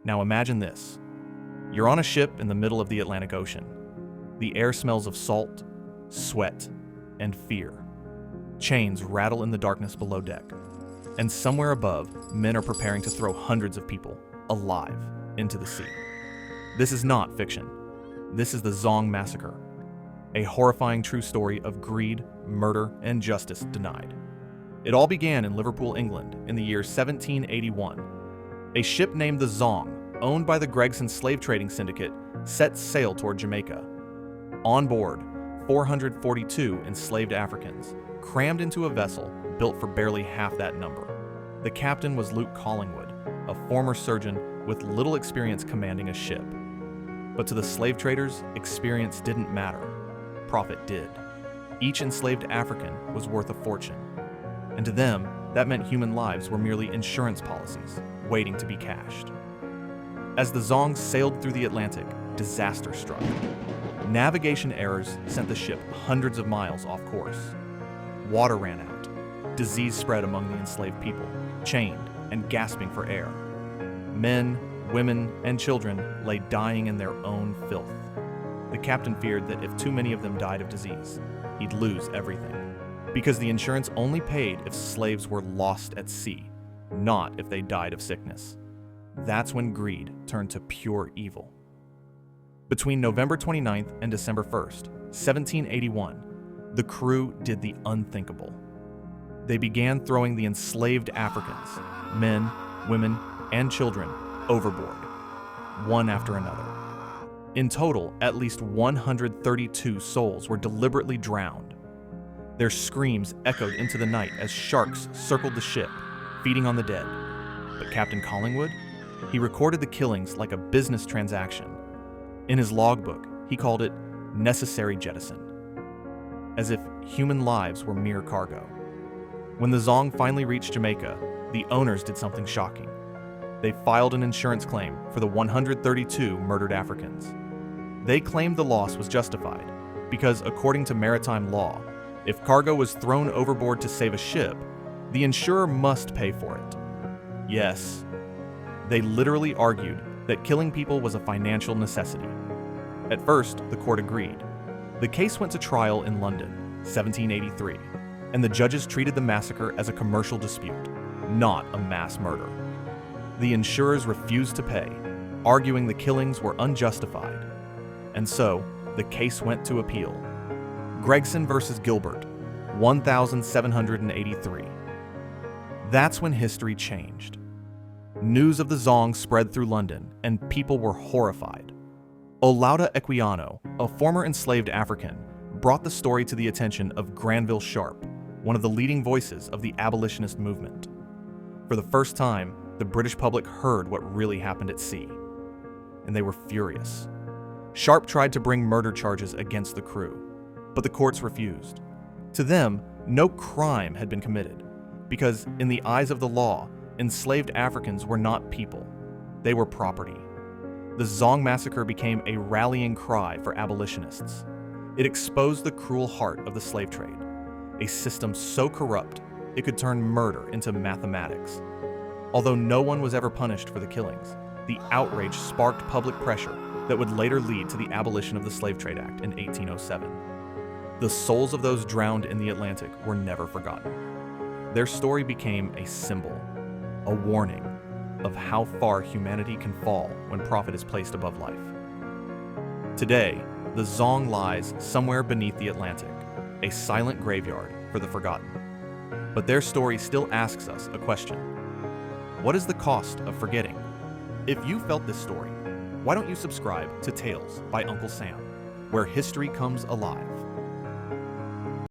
Now imagine this. You're on a ship in the middle of the Atlantic Ocean. The air smells of salt, sweat, and fear. Chains rattle in the darkness below deck. And somewhere above, men are preparing to throw hundreds of people, alive, into the sea. This is not fiction. This is the Zong Massacre, a horrifying true story of greed, murder, and justice denied. It all began in Liverpool, England, in the year 1781. A ship named the Zong, owned by the Gregson slave trading syndicate, set sail toward Jamaica. On board, 442 enslaved Africans, crammed into a vessel built for barely half that number. The captain was Luke Collingwood, a former surgeon with little experience commanding a ship. But to the slave traders, experience didn't matter. Profit did. Each enslaved African was worth a fortune. And to them, that meant human lives were merely insurance policies, waiting to be cashed. As the Zong sailed through the Atlantic, disaster struck. Navigation errors sent the ship hundreds of miles off course. Water ran out. Disease spread among the enslaved people, chained and gasping for air. Men, women, and children lay dying in their own filth. The captain feared that if too many of them died of disease, he'd lose everything. Because the insurance only paid if slaves were lost at sea, not if they died of sickness. That's when greed turned to pure evil. Between November 29th and December 1st, 1781, the crew did the unthinkable. They began throwing the enslaved Africans, men, women, and children, overboard, one after another. In total, at least 132 souls were deliberately drowned. Their screams echoed into the night as sharks circled the ship, feeding on the dead. But Captain Collingwood? He recorded the killings like a business transaction. In his logbook, he called it necessary jettison, as if human lives were mere cargo. When the Zong finally reached Jamaica, the owners did something shocking. They filed an insurance claim for the 132 murdered Africans. They claimed the loss was justified because, according to maritime law, if cargo was thrown overboard to save a ship, the insurer must pay for it. Yes, they literally argued that killing people was a financial necessity. At first, the court agreed. The case went to trial in London, 1783, and the judges treated the massacre as a commercial dispute, not a mass murder. The insurers refused to pay, arguing the killings were unjustified. And so, the case went to appeal. Gregson versus Gilbert, 1783. That's when history changed. News of the Zong spread through London, and people were horrified. Olaudah Equiano, a former enslaved African, brought the story to the attention of Granville Sharp, one of the leading voices of the abolitionist movement. For the first time, the British public heard what really happened at sea, and they were furious. Sharp tried to bring murder charges against the crew, but the courts refused. To them, no crime had been committed, because in the eyes of the law, enslaved Africans were not people, they were property. The Zong Massacre became a rallying cry for abolitionists. It exposed the cruel heart of the slave trade, a system so corrupt it could turn murder into mathematics. Although no one was ever punished for the killings, the outrage sparked public pressure that would later lead to the abolition of the Slave Trade Act in 1807. The souls of those drowned in the Atlantic were never forgotten. Their story became a symbol, a warning of how far humanity can fall when profit is placed above life. Today, the Zong lies somewhere beneath the Atlantic, a silent graveyard for the forgotten. But their story still asks us a question. What is the cost of forgetting? If you felt this story, why don't you subscribe to Tales by Uncle Sam, where history comes alive?